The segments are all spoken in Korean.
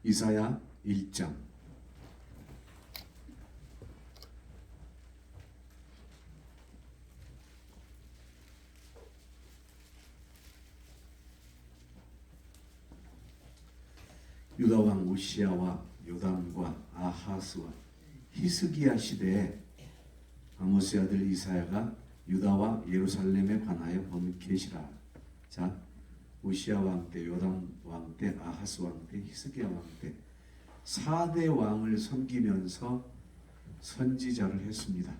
이사야 1장. 유다 왕 우시야와 요담과 아하스와 히스기야 시대에 아모스의 아들 이사야가 유다와 예루살렘에 관하여 본 계시라. 자, 우시야 왕 때, 요담 왕 때, 아하스 왕 때, 히스기야 왕 때 4대 왕을 섬기면서 선지자를 했습니다.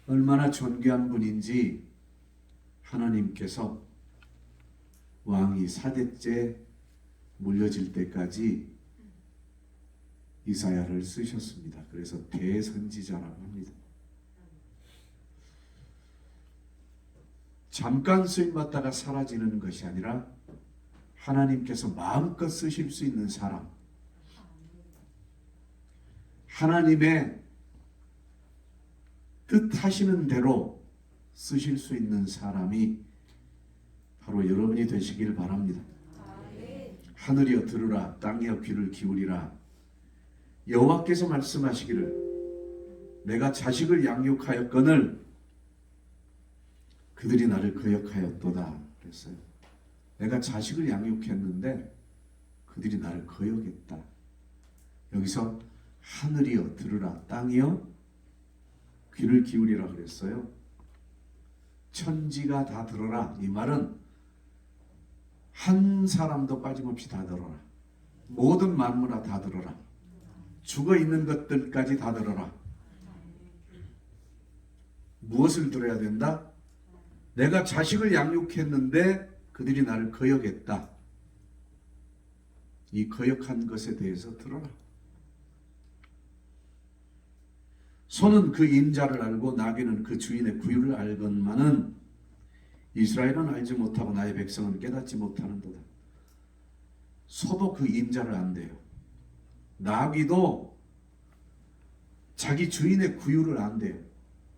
얼마나 존귀한 분인지 하나님께서 왕이 4대째 물려질 때까지 이사야를 쓰셨습니다. 그래서 대선지자라고 합니다. 잠깐 쓰임받다가 사라지는 것이 아니라 하나님께서 마음껏 쓰실 수 있는 사람, 하나님의 뜻하시는 대로 쓰실 수 있는 사람이 바로 여러분이 되시길 바랍니다. 하늘이여 들으라, 땅이여 귀를 기울이라. 여호와께서 말씀하시기를 내가 자식을 양육하였거늘 그들이 나를 거역하였도다 그랬어요. 내가 자식을 양육했는데 그들이 나를 거역했다. 여기서 하늘이여 들으라, 땅이여 귀를 기울이라 그랬어요. 천지가 다 들어라. 이 말은 한 사람도 빠짐없이 다 들어라. 모든 만물아 다 들어라. 죽어 있는 것들까지 다 들어라. 무엇을 들어야 된다? 내가 자식을 양육했는데 그들이 나를 거역했다. 이 거역한 것에 대해서 들어라. 소는 그 인자를 알고 나귀는 그 주인의 구유를 알건만은 이스라엘은 알지 못하고 나의 백성은 깨닫지 못하는도다. 소도 그 인자를 안대요. 나귀도 자기 주인의 구유를 안대요.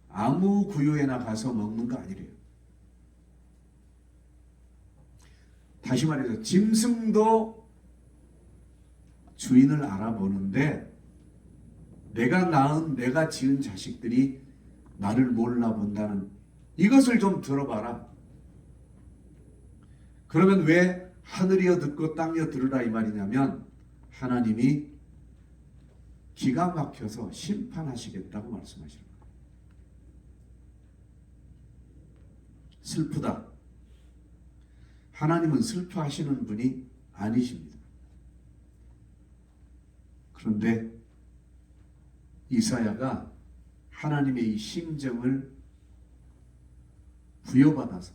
아무 구유에나 가서 먹는 거 아니래요. 다시 말해서 짐승도 주인을 알아보는데 내가 낳은, 내가 지은 자식들이 나를 몰라본다는 이것을 좀 들어봐라. 그러면 왜 하늘이여 듣고 땅이여 들으라 이 말이냐면 하나님이 기가 막혀서 심판하시겠다고 말씀하시는 거예요. 슬프다. 하나님은 슬퍼하시는 분이 아니십니다. 그런데 이사야가 하나님의 이 심정을 부여받아서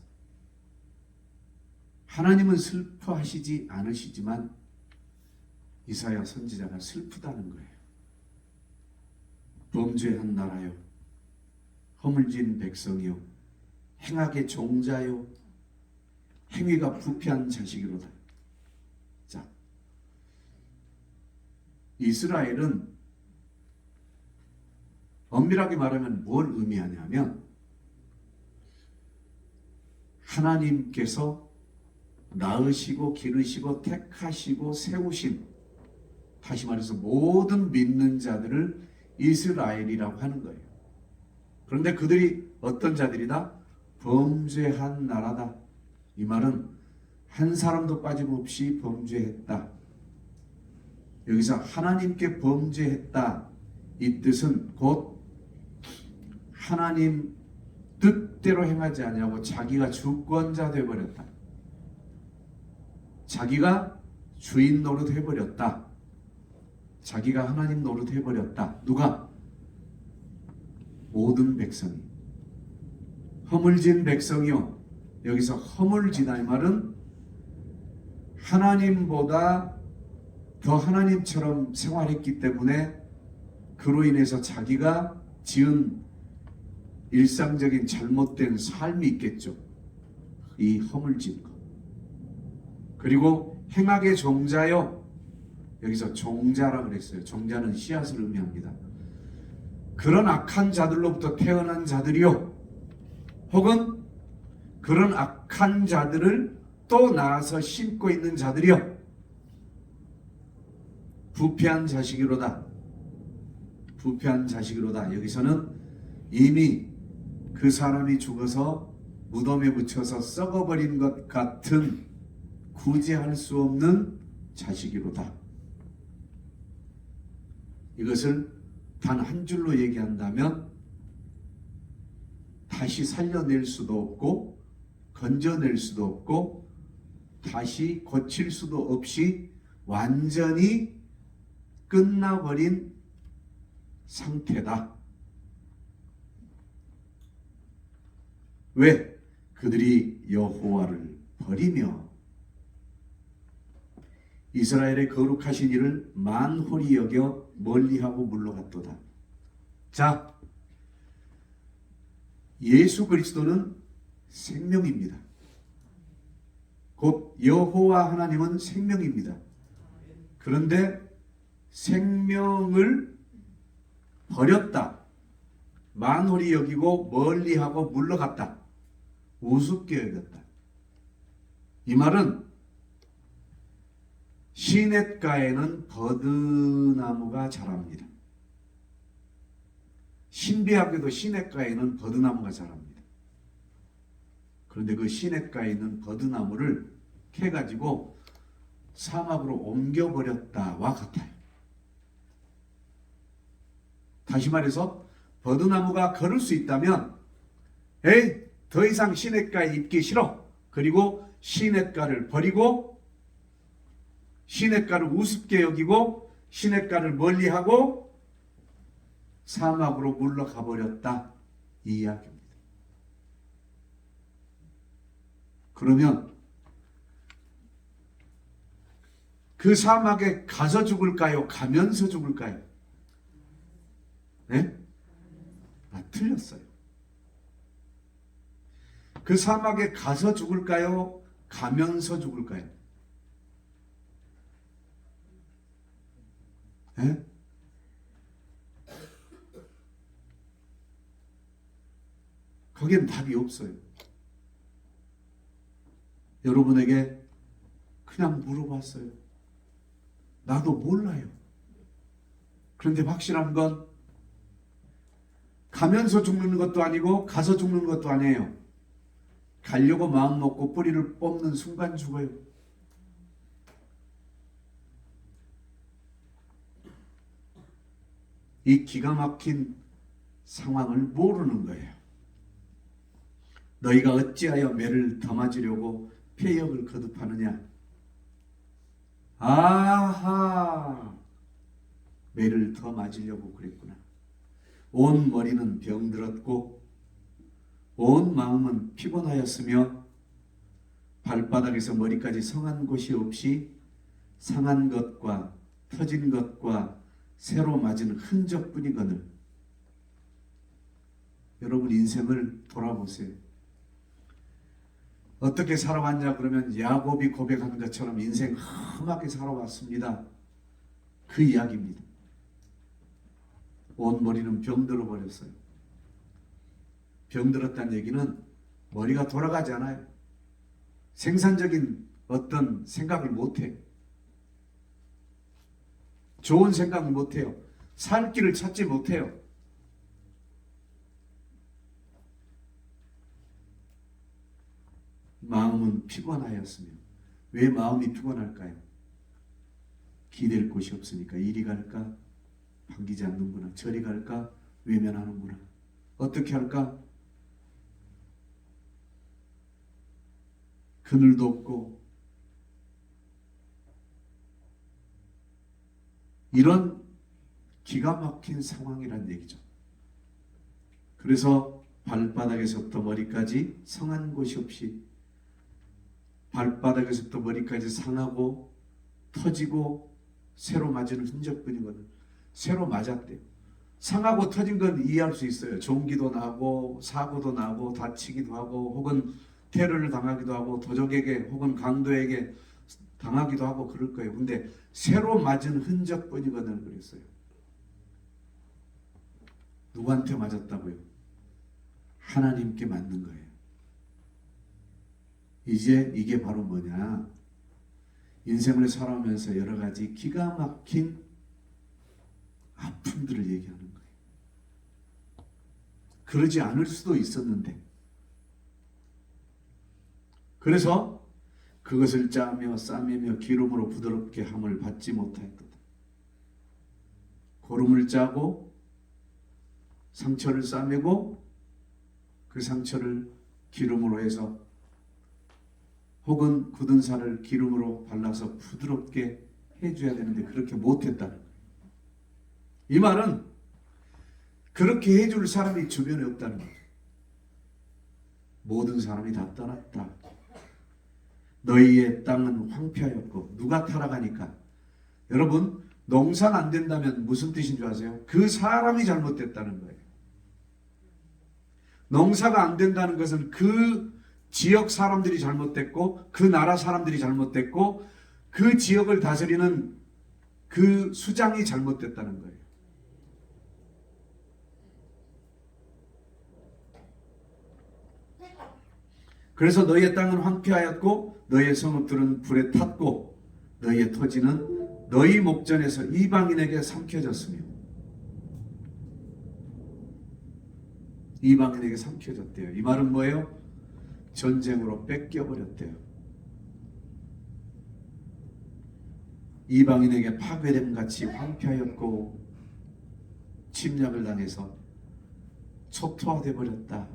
하나님은 슬퍼하시지 않으시지만 이사야 선지자가 슬프다는 거예요. 범죄한 나라요, 허물진 백성이요, 행악의 종자요, 행위가 부패한 자식이로다. 자, 이스라엘은 엄밀하게 말하면 뭘 의미하냐면 하나님께서 낳으시고 기르시고 택하시고 세우신, 다시 말해서 모든 믿는 자들을 이스라엘이라고 하는 거예요. 그런데 그들이 어떤 자들이다? 범죄한 나라다. 이 말은 한 사람도 빠짐없이 범죄했다. 여기서 하나님께 범죄했다. 이 뜻은 곧 하나님 뜻대로 행하지 아니하고 자기가 주권자 되어버렸다. 자기가 주인 노릇 해버렸다. 자기가 하나님 노릇 해버렸다. 누가? 모든 백성이. 허물진 백성이요. 여기서 허물지다 이 말은 하나님보다 더 하나님처럼 생활했기 때문에 그로 인해서 자기가 지은 일상적인 잘못된 삶이 있겠죠. 이 허물진 것. 그리고 행악의 종자요. 여기서 종자라 그랬어요. 종자는 씨앗을 의미합니다. 그런 악한 자들로부터 태어난 자들이요. 혹은 그런 악한 자들을 또 낳아서 심고 있는 자들이요. 부패한 자식이로다. 부패한 자식이로다. 여기서는 이미 그 사람이 죽어서 무덤에 묻혀서 썩어버린 것 같은 구제할 수 없는 자식이로다. 이것을 단 한 줄로 얘기한다면 다시 살려낼 수도 없고 건져낼 수도 없고 다시 고칠 수도 없이 완전히 끝나버린 상태다. 왜? 그들이 여호와를 버리며 이스라엘의 거룩하신 이를 만홀히 여겨 멀리하고 물러갔도다. 자, 예수 그리스도는 생명입니다. 곧 여호와 하나님은 생명입니다. 그런데 생명을 버렸다. 만홀히 여기고 멀리하고 물러갔다. 우습게 여겼다. 이 말은 시냇가에는 버드나무가 자랍니다. 신비하게도 시냇가에는 버드나무가 자랍니다. 그런데 그 시냇가에 있는 버드나무를 캐가지고 사막으로 옮겨버렸다와 같아요. 다시 말해서 버드나무가 걸을 수 있다면 에이, 더 이상 시냇가에 있기 싫어. 그리고 시냇가를 버리고 시냇가를 우습게 여기고 시냇가를 멀리하고 사막으로 물러가 버렸다. 이 이야기입니다. 그러면 그 사막에 가서 죽을까요? 가면서 죽을까요? 네? 틀렸어요. 그 사막에 가서 죽을까요? 가면서 죽을까요? 네? 거기엔 답이 없어요. 여러분에게 그냥 물어봤어요. 나도 몰라요. 그런데 확실한 건 가면서 죽는 것도 아니고 가서 죽는 것도 아니에요. 가려고 마음 먹고 뿌리를 뽑는 순간 죽어요. 이 기가 막힌 상황을 모르는 거예요. 너희가 어찌하여 매를 더 맞으려고 폐역을 거듭하느냐. 아하, 매를 더 맞으려고 그랬구나. 온 머리는 병들었고 온 마음은 피곤하였으며 발바닥에서 머리까지 성한 곳이 없이 상한 것과 터진 것과 새로 맞은 흔적뿐이거늘. 여러분 인생을 돌아보세요. 어떻게 살아왔냐 그러면 야곱이 고백한 것처럼 인생 험하게 살아왔습니다. 그 이야기입니다. 온 머리는 병들어 버렸어요. 병들었다는 얘기는 머리가 돌아가지 않아요. 생산적인 어떤 생각을 못해요. 좋은 생각을 못해요. 살 길을 찾지 못해요. 마음은 피곤하였으며. 왜 마음이 피곤할까요? 기댈 곳이 없으니까. 이리 갈까? 반기지 않는구나. 저리 갈까? 외면하는구나. 어떻게 할까? 그늘도 없고. 이런 기가 막힌 상황이란 얘기죠. 그래서 발바닥에서부터 머리까지 성한 곳이 없이, 발바닥에서부터 머리까지 상하고 터지고 새로 맞은 흔적뿐이거든. 새로 맞았대요. 상하고 터진 건 이해할 수 있어요. 종기도 나고 사고도 나고 다치기도 하고 혹은 테러를 당하기도 하고 도적에게 혹은 강도에게 당하기도 하고 그럴 거예요. 근데 새로 맞은 흔적뿐이거든 그랬어요. 누구한테 맞았다고요? 하나님께 맞는 거예요. 이제 이게 바로 뭐냐? 인생을 살아오면서 여러 가지 기가 막힌 아픔들을 얘기하는 거예요. 그러지 않을 수도 있었는데, 그래서 그것을 짜며 싸매며 기름으로 부드럽게 함을 받지 못하였거든. 고름을 짜고 상처를 싸매고 그 상처를 기름으로 해서 혹은 굳은 살을 기름으로 발라서 부드럽게 해줘야 되는데 그렇게 못했다는 거예요. 이 말은 그렇게 해줄 사람이 주변에 없다는 거예요. 모든 사람이 다 떠났다. 너희의 땅은 황폐하였고. 누가 타락하니까? 여러분, 농사가 안 된다면 무슨 뜻인 줄 아세요? 그 사람이 잘못됐다는 거예요. 농사가 안 된다는 것은 그 지역 사람들이 잘못됐고 그 나라 사람들이 잘못됐고 그 지역을 다스리는 그 수장이 잘못됐다는 거예요. 그래서 너희의 땅은 황폐하였고 너희의 성읍들은 불에 탔고 너희의 토지는 너희 목전에서 이방인에게 삼켜졌으며. 이방인에게 삼켜졌대요. 이 말은 뭐예요? 전쟁으로 뺏겨버렸대요. 이방인에게 파괴됨 같이 황폐하였고 침략을 당해서 초토화돼 버렸다.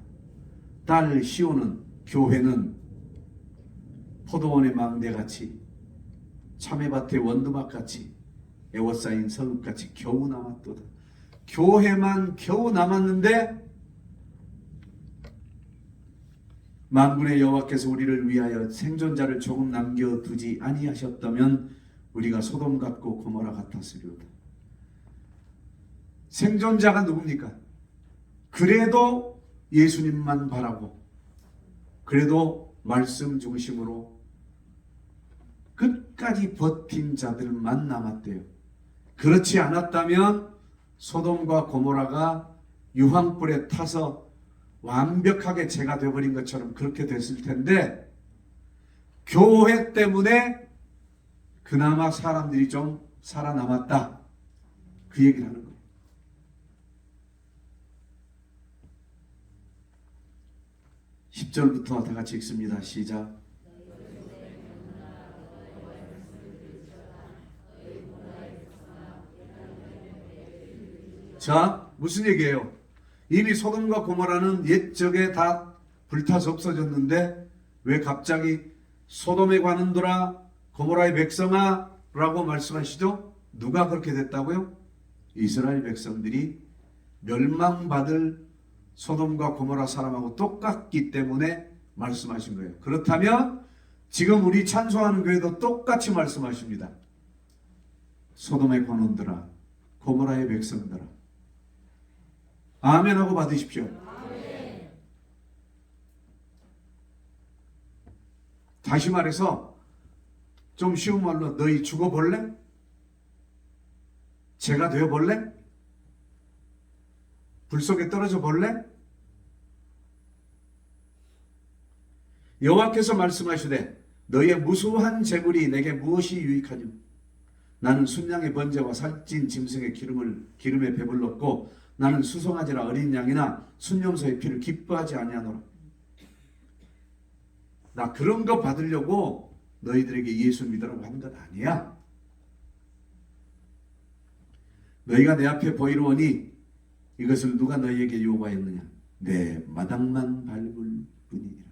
딸 시온은, 교회는 포도원의 망대같이 참외밭의 원두막같이 에워싸인 성읍같이 겨우 남았도다. 교회만 겨우 남았는데 만군의 여호와께서 우리를 위하여 생존자를 조금 남겨두지 아니하셨다면 우리가 소돔 같고 고모라 같았으리로다. 생존자가 누굽니까? 그래도 예수님만 바라고 그래도 말씀 중심으로 끝까지 버틴 자들만 남았대요. 그렇지 않았다면 소돔과 고모라가 유황불에 타서 완벽하게 죄가 되어버린 것처럼 그렇게 됐을 텐데 교회 때문에 그나마 사람들이 좀 살아남았다. 그 얘기를 하는 거예요. 10절부터 다 같이 읽습니다. 시작. 자, 무슨 얘기예요? 이미 소돔과 고모라는 옛적에 다 불타서 없어졌는데 왜 갑자기 소돔에 관한도라 고모라의 백성아 라고 말씀하시죠? 누가 그렇게 됐다고요? 이스라엘 백성들이 멸망받을 소돔과 고모라 사람하고 똑같기 때문에 말씀하신 거예요. 그렇다면 지금 우리 찬송하는 교회도 똑같이 말씀하십니다. 소돔의 관원들아, 고모라의 백성들아. 아멘 하고 받으십시오. 아멘. 다시 말해서 좀 쉬운 말로 너희 죽어볼래? 죄가 되어볼래? 불 속에 떨어져 볼래? 여호와께서 말씀하시되 너희의 무수한 재물이 내게 무엇이 유익하뇨? 나는 순양의 번제와 살찐 짐승의 기름에 배불렀고 나는 수송아지나 어린 양이나 순염소의 피를 기뻐하지 아니하노라. 나 그런 거 받으려고 너희들에게 예수 믿으라고 하는 건 아니야. 너희가 내 앞에 보이려오니 이것을 누가 너희에게 요구하였느냐? 내 마당만 밟을 뿐이니라.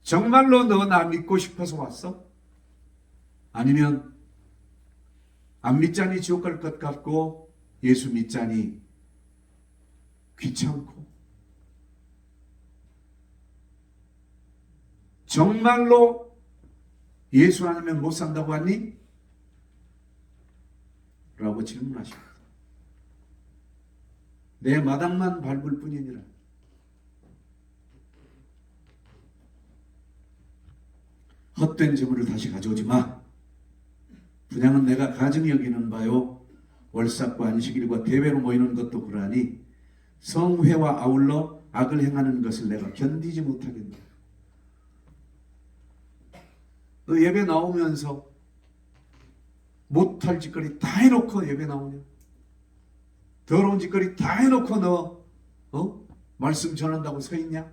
정말로 너 나 믿고 싶어서 왔어? 아니면 안 믿자니 지옥 갈 것 같고 예수 믿자니 귀찮고 정말로 예수 아니면 못 산다고 하니? 라고 질문하십니다. 내 마당만 밟을 뿐이니라. 헛된 재물을 다시 가져오지 마. 분양은 내가 가증히 여기는 바요. 월삭과 안식일과 대회로 모이는 것도 그러하니 성회와 아울러 악을 행하는 것을 내가 견디지 못하겠노라. 너 예배 나오면서 못할 짓거리 다 해놓고 예배 나오냐? 더러운 짓거리 다 해놓고 너 말씀 전한다고 서 있냐?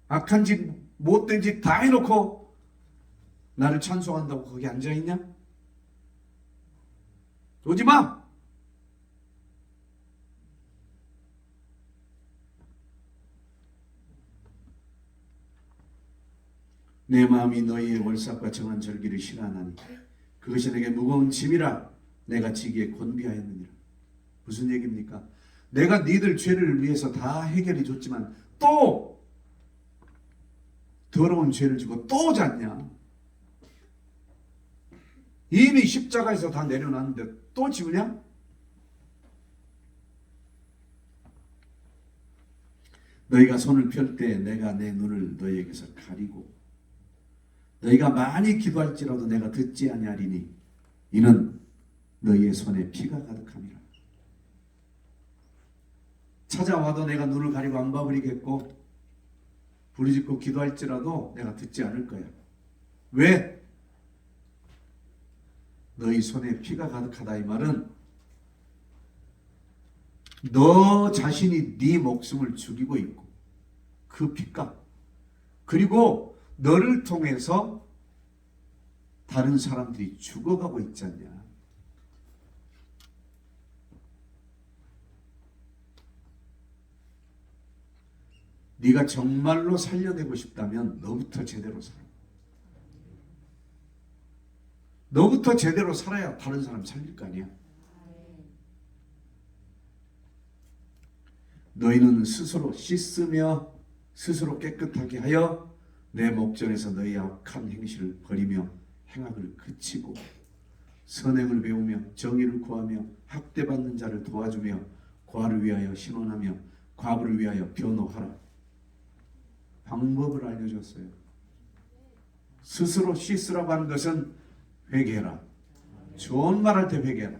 악한 짓 못된 짓 다 해놓고 나를 찬송한다고 거기 앉아 있냐? 오지 마. 내 마음이 너희의 월삭과 정한 절기를 싫어하나니 그것이 내게 무거운 짐이라 내가 지기에 곤비하였느니라. 무슨 얘기입니까? 내가 니들 죄를 위해서 다 해결해 줬지만 또 더러운 죄를 지고 또 잤냐? 이미 십자가에서 다 내려놨는데 또 지우냐? 너희가 손을 펼 때 내가 내 눈을 너희에게서 가리고 너희가 많이 기도할지라도 내가 듣지 아니하리니 이는 너희의 손에 피가 가득함이라. 찾아와도 내가 눈을 가리고 안 봐버리겠고 부르짖고 기도할지라도 내가 듣지 않을 거야. 왜? 너희 손에 피가 가득하다 이 말은 너 자신이 네 목숨을 죽이고 있고 그 피값 그리고 너를 통해서 다른 사람들이 죽어가고 있지 않냐. 네가 정말로 살려내고 싶다면 너부터 제대로 살아. 너부터 제대로 살아야 다른 사람 살릴 거 아니야. 너희는 스스로 씻으며 스스로 깨끗하게 하여 내 목전에서 너희 악한 행실을 버리며 행악을 그치고 선행을 배우며 정의를 구하며 학대받는 자를 도와주며 고아를 위하여 신원하며 과부를 위하여 변호하라. 방법을 알려줬어요. 스스로 씻으라고 하는 것은 회개해라. 좋은 말 할 때 회개해라.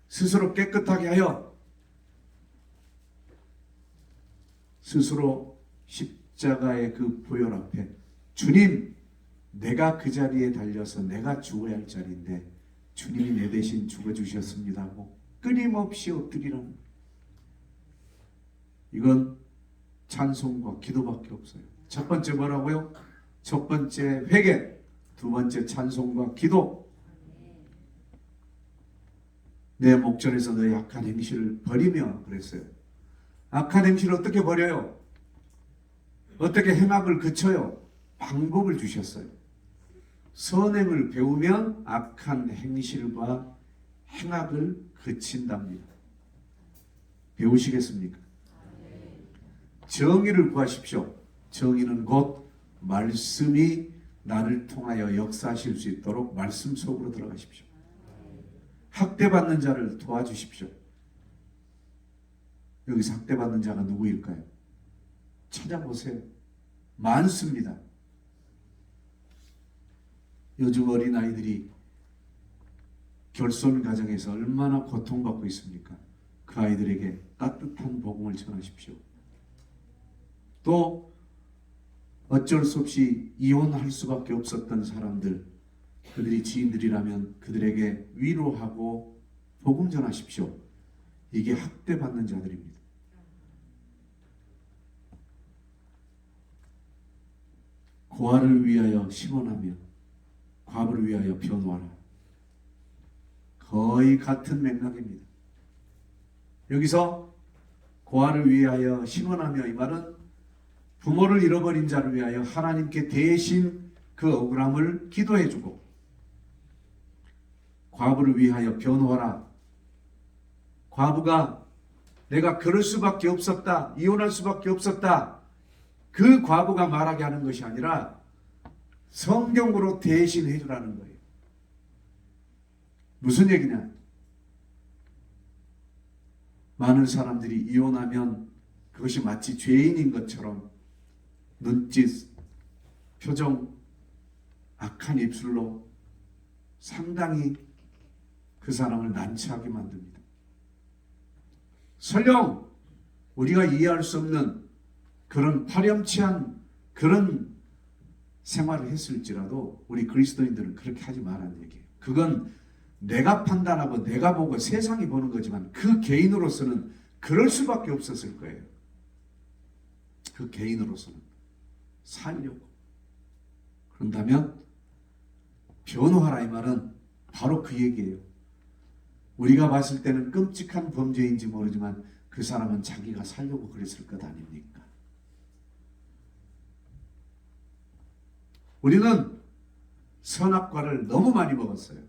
스스로 깨끗하게 하여 스스로 십자가의 그 보혈 앞에 주님 내가 그 자리에 달려서 내가 죽어야 할 자리인데 주님이 내 대신 죽어주셨습니다 하고 끊임없이 엎드리라는, 이건 찬송과 기도밖에 없어요. 첫 번째 뭐라고요? 첫 번째 회개, 두 번째 찬송과 기도. 내 목전에서 너의 악한 행실을 버리며 그랬어요. 악한 행실을 어떻게 버려요? 어떻게 행악을 그쳐요? 방법을 주셨어요. 선행을 배우면 악한 행실과 행악을 그친답니다. 배우시겠습니까? 정의를 구하십시오. 정의는 곧 말씀이 나를 통하여 역사하실 수 있도록 말씀 속으로 들어가십시오. 학대받는 자를 도와주십시오. 여기서 학대받는 자가 누구일까요? 찾아보세요. 많습니다. 요즘 어린아이들이 결손 가정에서 얼마나 고통받고 있습니까? 그 아이들에게 따뜻한 복음을 전하십시오. 또 어쩔 수 없이 이혼할 수밖에 없었던 사람들, 그들이 지인들이라면 그들에게 위로하고 복음 전하십시오. 이게 학대받는 자들입니다. 고아를 위하여 심원하며 과부를 위하여 변호하라. 거의 같은 맥락입니다. 여기서 고아를 위하여 심원하며 이 말은 부모를 잃어버린 자를 위하여 하나님께 대신 그 억울함을 기도해주고, 과부를 위하여 변호하라. 과부가 내가 그럴 수밖에 없었다, 이혼할 수밖에 없었다, 그 과부가 말하게 하는 것이 아니라 성경으로 대신 해주라는 거예요. 무슨 얘기냐? 많은 사람들이 이혼하면 그것이 마치 죄인인 것처럼 눈짓, 표정, 악한 입술로 상당히 그 사람을 난처하게 만듭니다. 설령 우리가 이해할 수 없는 그런 파렴치한 그런 생활을 했을지라도 우리 그리스도인들은 그렇게 하지 말라는 얘기예요. 그건 내가 판단하고 내가 보고 세상이 보는 거지만 그 개인으로서는 그럴 수밖에 없었을 거예요. 그 개인으로서는 살려고. 그런다면 변호하라 이 말은 바로 그 얘기예요. 우리가 봤을 때는 끔찍한 범죄인지 모르지만 그 사람은 자기가 살려고 그랬을 것 아닙니까? 우리는 선악과를 너무 많이 먹었어요.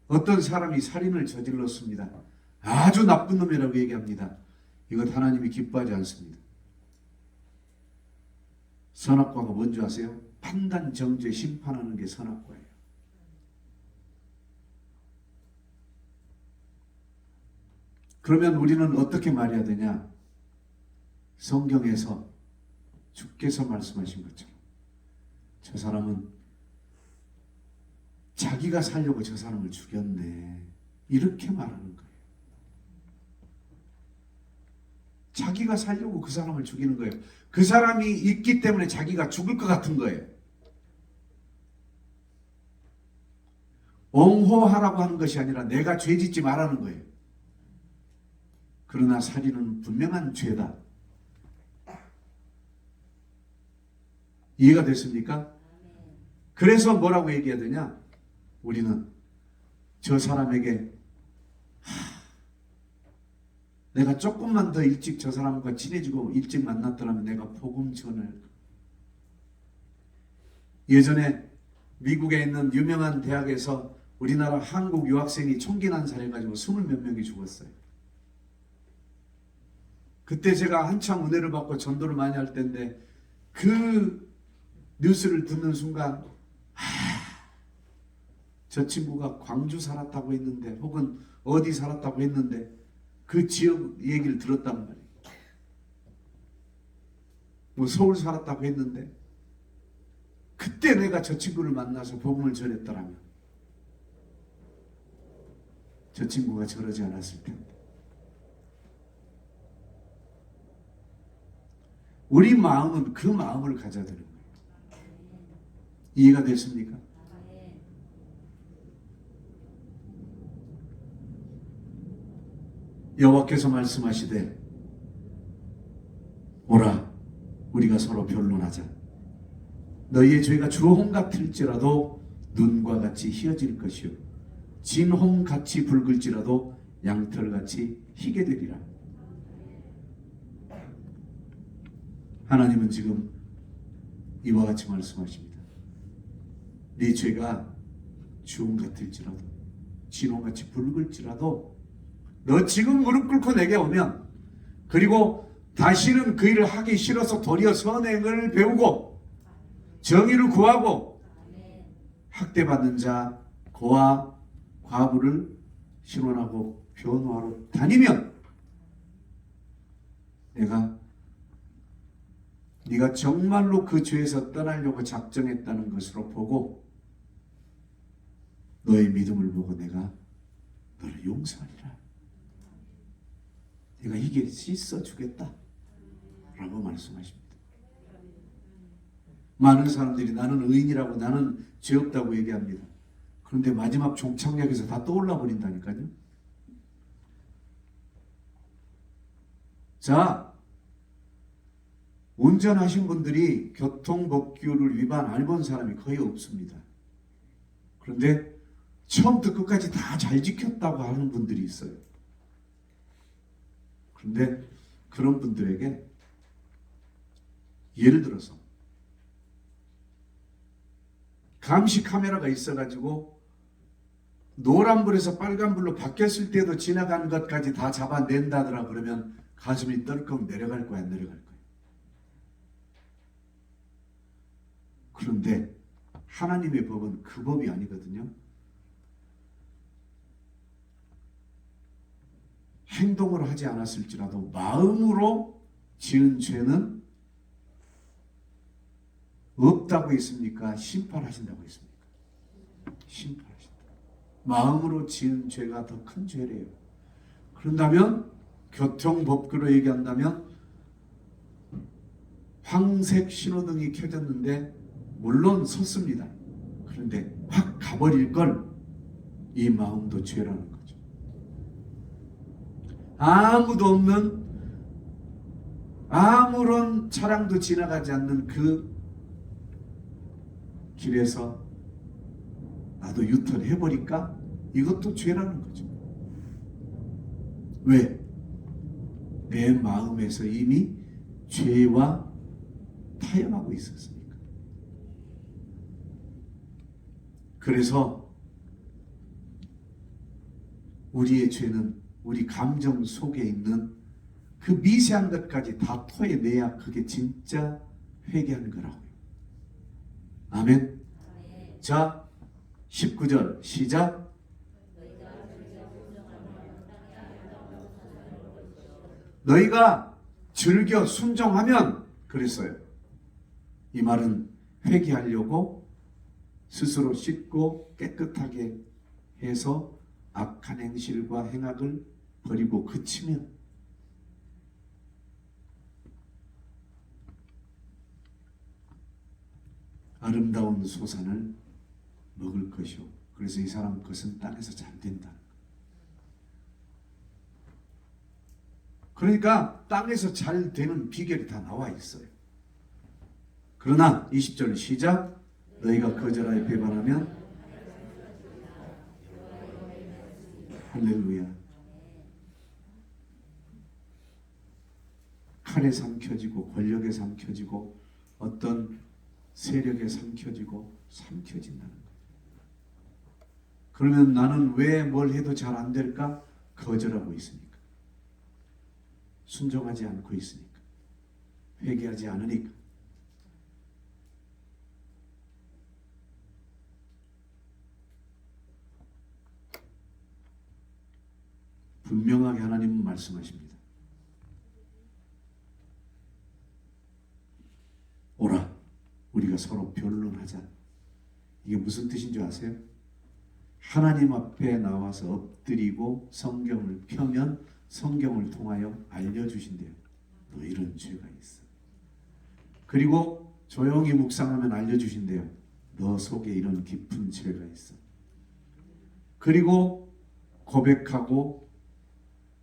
어떤 사람이 살인을 저질렀습니다. 아주 나쁜 놈이라고 얘기합니다. 이것 하나님이 기뻐하지 않습니다. 선악과가 뭔지 아세요? 판단, 정죄, 심판하는 게 선악과예요. 그러면 우리는 어떻게 말해야 되냐? 성경에서 주께서 말씀하신 것처럼 저 사람은 자기가 살려고 저 사람을 죽였네. 이렇게 말하는 거예요. 자기가 살려고 그 사람을 죽이는 거예요. 그 사람이 있기 때문에 자기가 죽을 것 같은 거예요. 옹호하라고 하는 것이 아니라 내가 죄 짓지 말라는 거예요. 그러나 살인은 분명한 죄다. 이해가 됐습니까? 그래서 뭐라고 얘기해야 되냐? 우리는 저 사람에게 내가 조금만 더 일찍 저 사람과 친해지고 일찍 만났더라면 내가 복음 전을. 예전에 미국에 있는 유명한 대학에서 우리나라 한국 유학생이 총기 난사해 가지고 20몇 명이 죽었어요. 그때 제가 한참 은혜를 받고 전도를 많이 할 때인데 그 뉴스를 듣는 순간 저 친구가 광주 살았다고 했는데 혹은 어디 살았다고 했는데 그 지역 얘기를 들었단 말이에요. 뭐 서울 살았다고 했는데 그때 내가 저 친구를 만나서 복음을 전했더라면 저 친구가 저러지 않았을 텐데. 우리 마음은 그 마음을 가져야 되는 거예요. 이해가 됐습니까? 여호와께서 말씀하시되 오라 우리가 서로 변론하자. 너희의 죄가 주홍 같을지라도 눈과 같이 희어질 것이요 진홍 같이 붉을지라도 양털같이 희게 되리라. 하나님은 지금 이와 같이 말씀하십니다. 네 죄가 주홍 같을지라도 진홍같이 붉을지라도 너 지금 무릎 꿇고 내게 오면 그리고 다시는 그 일을 하기 싫어서 도리어 선행을 배우고 정의를 구하고 학대받는 자 고아 과부를 신원하고 변호하러 다니면 내가 네가 정말로 그 죄에서 떠나려고 작정했다는 것으로 보고 너의 믿음을 보고 내가 너를 용서하리라. 내가 이게 씻어주겠다 라고 말씀하십니다. 많은 사람들이 나는 의인이라고 나는 죄 없다고 얘기합니다. 그런데 마지막 종착역에서 다 떠올라 버린다니까요. 자, 운전하신 분들이 교통법규를 위반 안 본 사람이 거의 없습니다. 그런데 처음부터 끝까지 다 잘 지켰다고 하는 분들이 있어요. 그런데 그런 분들에게 예를 들어서 감시 카메라가 있어가지고 노란불에서 빨간불로 바뀌었을 때도 지나간 것까지 다 잡아낸다더라 그러면 가슴이 떨컥 내려갈 거야, 안 내려갈 거야. 그런데 하나님의 법은 그 법이 아니거든요. 행동을 하지 않았을지라도 마음으로 지은 죄는 없다고 했습니까? 심판하신다고 했습니까? 심판하신다. 마음으로 지은 죄가 더 큰 죄래요. 그런다면 교통법규로 얘기한다면 황색 신호등이 켜졌는데 물론 섰습니다. 그런데 확 가버릴 걸, 이 마음도 죄라는 거죠. 아무도 없는, 아무런 차량도 지나가지 않는 그 길에서 나도 유턴 해버릴까? 이것도 죄라는 거죠. 왜? 내 마음에서 이미 죄와 타협하고 있었으니까. 그래서 우리의 죄는 우리 감정 속에 있는 그 미세한 것까지 다 토해내야 그게 진짜 회개하는 거라고요. 아멘. 자, 19절 시작. 너희가 즐겨 순종하면, 그랬어요. 이 말은 회개하려고 스스로 씻고 깨끗하게 해서 악한 행실과 행악을 버리고 그치면 아름다운 소산을 먹을 것이요. 그래서 이 사람 것은 땅에서 잘 된다. 그러니까 땅에서 잘 되는 비결이 다 나와 있어요. 그러나 20절 시작. 너희가 거절하여 배반하면, 할렐루야, 칼에 삼켜지고 권력에 삼켜지고 어떤 세력에 삼켜지고 삼켜진다는 거예요. 그러면 나는 왜 뭘 해도 잘 안 될까? 거절하고 있으니까. 순종하지 않고 있으니까. 회개하지 않으니까. 분명하게 하나님은 말씀하십니다. 오라, 우리가 서로 변론하자. 이게 무슨 뜻인 줄 아세요? 하나님 앞에 나와서 엎드리고 성경을 펴면 성경을 통하여 알려주신대요. 너 이런 죄가 있어. 그리고 조용히 묵상하면 알려주신대요. 너 속에 이런 깊은 죄가 있어. 그리고 고백하고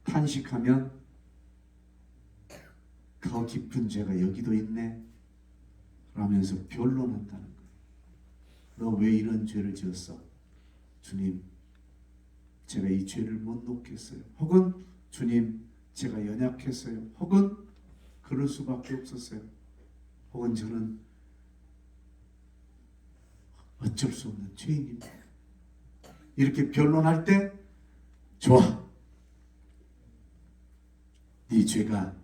탄식하면 더 깊은 죄가 여기도 있네 라면서 변론한다는 거예요. 너 왜 이런 죄를 지었어? 주님, 제가 이 죄를 못 놓겠어요. 혹은 주님, 제가 연약했어요. 혹은 그럴 수밖에 없었어요. 혹은 저는 어쩔 수 없는 죄인입니다. 이렇게 변론할 때, 좋아, 네 죄가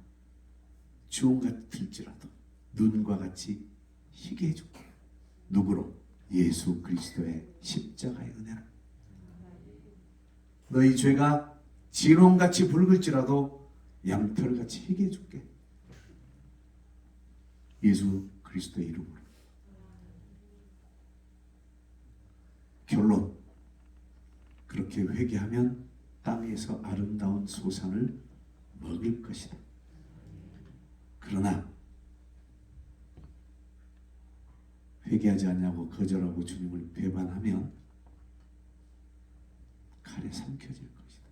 주홍 같을지라도 눈과 같이 희게 해줄게. 누구로? 예수 그리스도의 십자가의 은혜로. 너희 죄가 진홍같이 붉을지라도 양털같이 희게 해줄게. 예수 그리스도의 이름으로. 결론, 그렇게 회개하면 땅에서 아름다운 소산을 먹을 것이다. 그러나 회개하지 않냐고 거절하고 주님을 배반하면 칼에 삼켜질 것이다.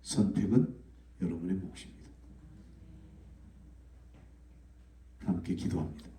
선택은 여러분의 몫입니다. 함께 기도합니다.